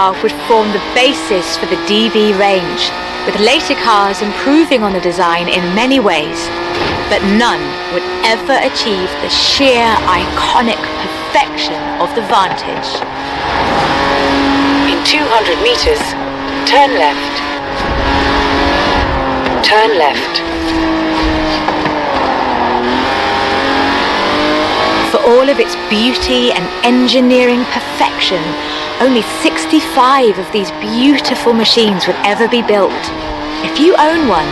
car would form the basis for the DB range, with later cars improving on the design in many ways, but none would ever achieve the sheer iconic perfection of the Vantage. In 200 meters, turn left. Turn left. For all of its beauty and engineering perfection, only 65 of these beautiful machines would ever be built. If you own one,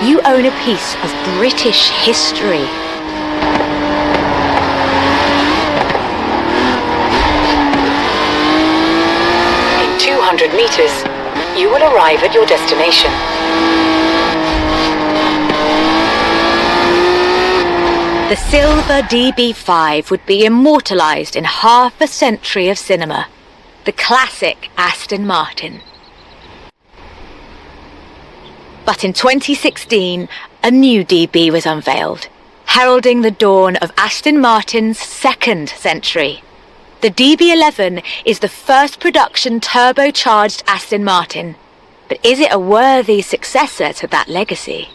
you own a piece of British history. In 200 meters, you will arrive at your destination. The silver DB5 would be immortalised in half a century of cinema. The classic Aston Martin. But in 2016, a new DB was unveiled, heralding the dawn of Aston Martin's second century. The DB11 is the first production turbocharged Aston Martin, but is it a worthy successor to that legacy?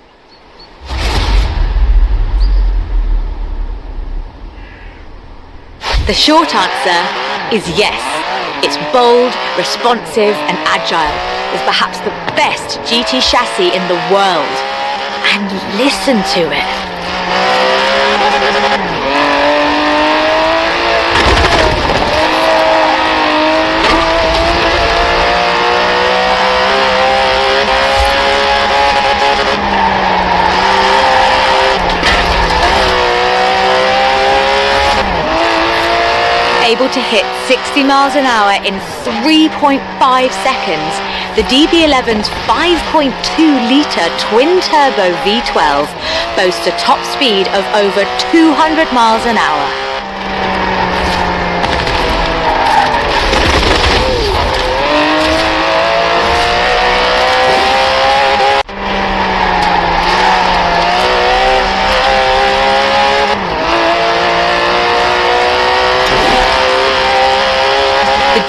The short answer is yes. It's bold, responsive and agile, with perhaps the best GT chassis in the world. And listen to it. Able to hit 60 miles an hour in 3.5 seconds, the DB11's 5.2-litre twin-turbo V12 boasts a top speed of over 200 miles an hour.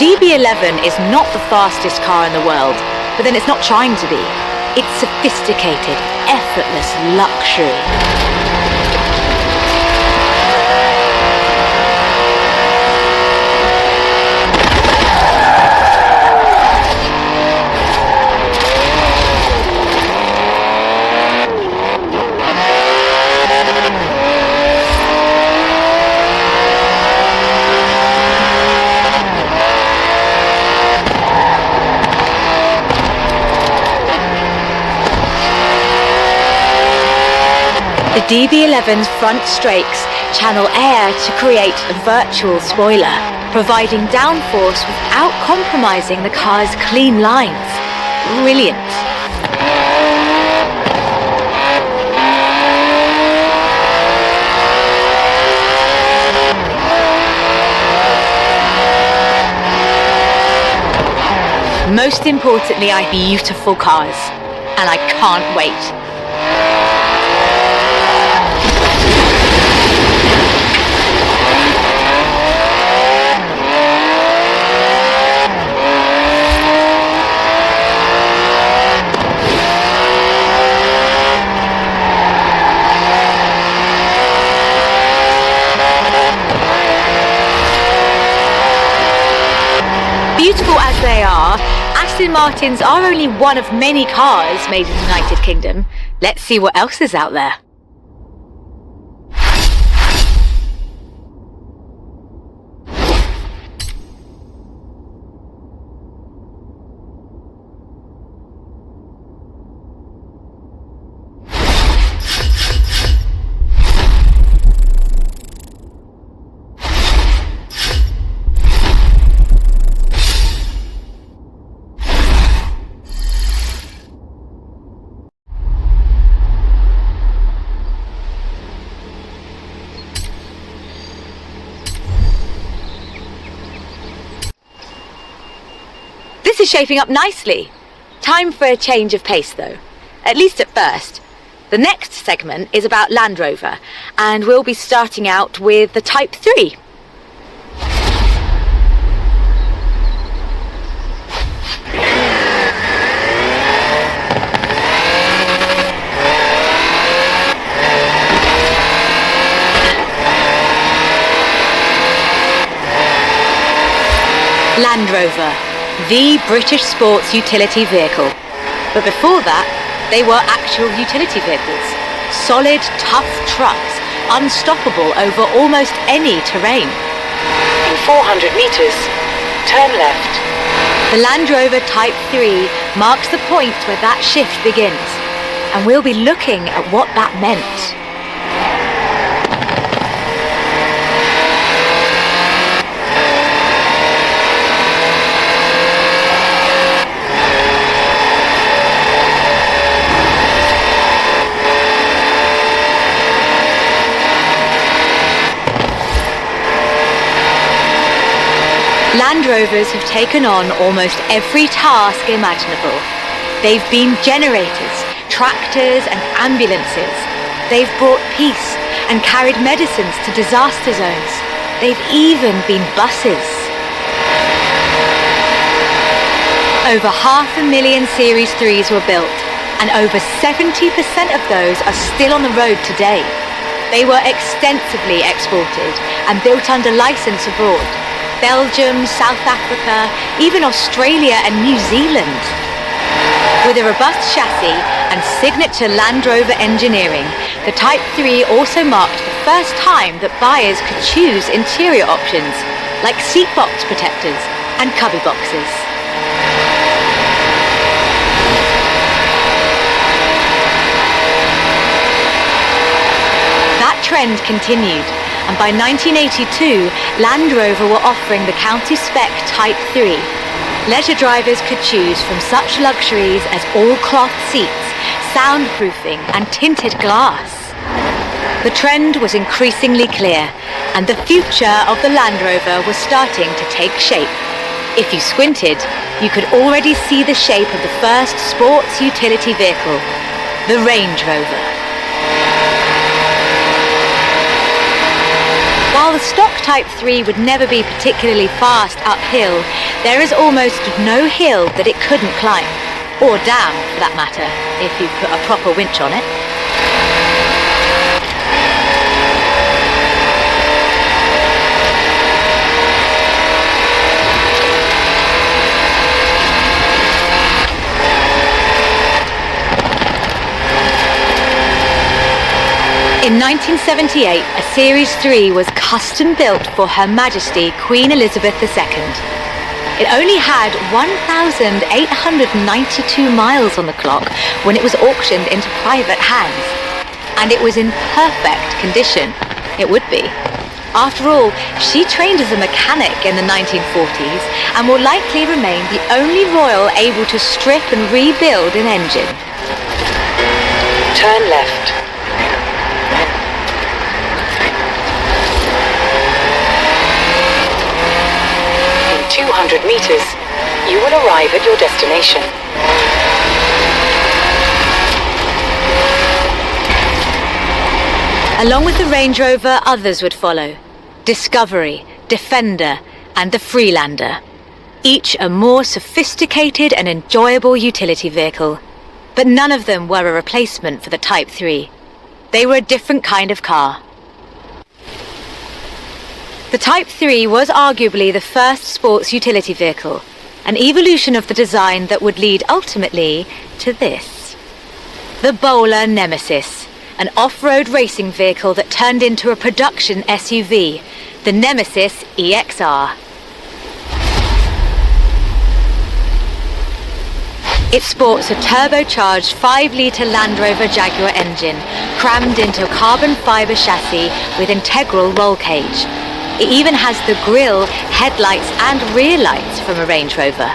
The DB11 is not the fastest car in the world, but then it's not trying to be. It's sophisticated, effortless luxury. The DB11's front strakes channel air to create a virtual spoiler, providing downforce without compromising the car's clean lines. Brilliant. Most importantly, beautiful cars, and I can't wait. Beautiful as they are, Aston Martins are only one of many cars made in the United Kingdom. Let's see what else is out there. This is shaping up nicely. Time for a change of pace though, at least at first. The next segment is about Land Rover, and we'll be starting out with the Type 3. Land Rover, the British sports utility vehicle. But before that, they were actual utility vehicles. Solid, tough trucks, unstoppable over almost any terrain. In 400 meters, turn left. The Land Rover Type 3 marks the point where that shift begins, and we'll be looking at what that meant. Land Rovers have taken on almost every task imaginable. They've been generators, tractors and ambulances. They've brought peace and carried medicines to disaster zones. They've even been buses. Over 500,000 Series 3s were built, and over 70% of those are still on the road today. They were extensively exported and built under license abroad. Belgium, South Africa, even Australia and New Zealand. With a robust chassis and signature Land Rover engineering, the Type 3 also marked the first time that buyers could choose interior options, like seat box protectors and cubby boxes. That trend continued, and by 1982, Land Rover were offering the county spec Type 3. Leisure drivers could choose from such luxuries as all-cloth seats, soundproofing and tinted glass. The trend was increasingly clear, and the future of the Land Rover was starting to take shape. If you squinted, you could already see the shape of the first sports utility vehicle, the Range Rover. While the stock Type 3 would never be particularly fast uphill, there is almost no hill that it couldn't climb, or down for that matter, if you put a proper winch on it. In 1978, a Series 3 was custom built for Her Majesty Queen Elizabeth II. It only had 1,892 miles on the clock when it was auctioned into private hands. And it was in perfect condition. It would be. After all, she trained as a mechanic in the 1940s and will likely remain the only royal able to strip and rebuild an engine. Turn left. In 200 meters, you will arrive at your destination. Along with the Range Rover, others would follow. Discovery, Defender, and the Freelander. Each a more sophisticated and enjoyable utility vehicle. But none of them were a replacement for the Type 3. They were a different kind of car. The Type 3 was arguably the first sports utility vehicle, an evolution of the design that would lead ultimately to this. The Bowler Nemesis, an off-road racing vehicle that turned into a production SUV, the Nemesis EXR. It sports a turbocharged 5-litre Land Rover Jaguar engine, crammed into a carbon fibre chassis with integral roll cage. It even has the grille, headlights and rear lights from a Range Rover.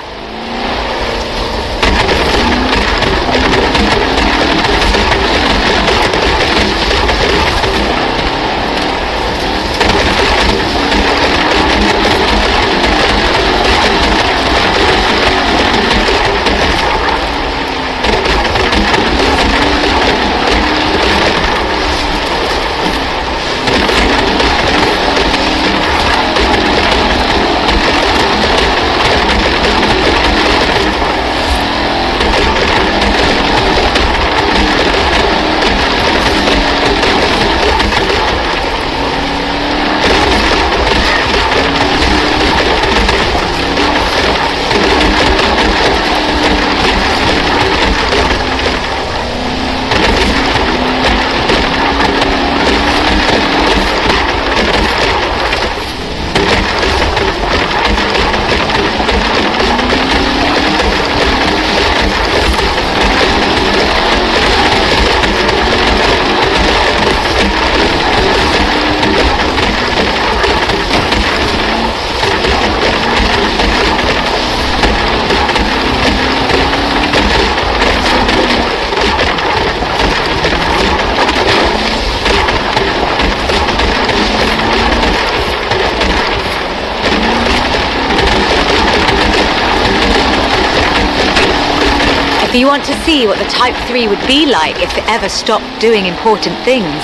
Do you want to see what the Type 3 would be like if it ever stopped doing important things?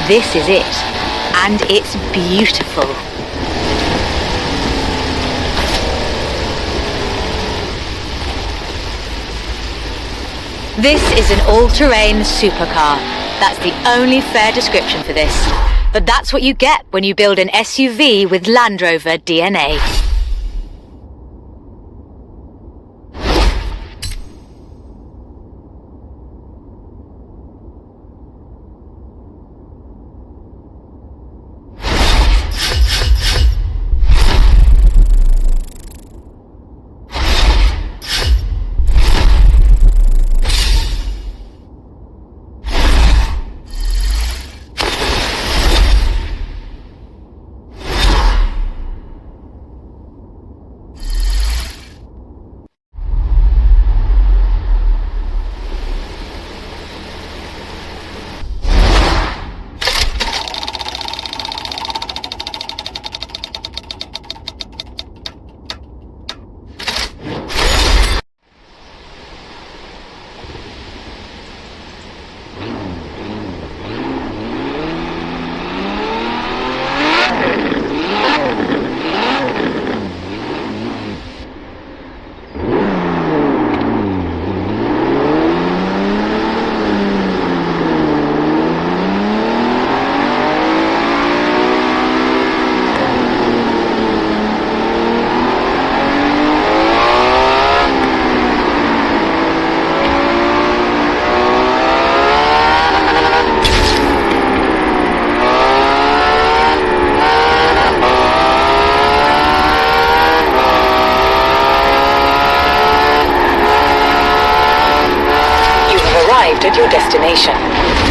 This is it. And it's beautiful. This is an all-terrain supercar. That's the only fair description for this. But that's what you get when you build an SUV with Land Rover DNA. At your destination.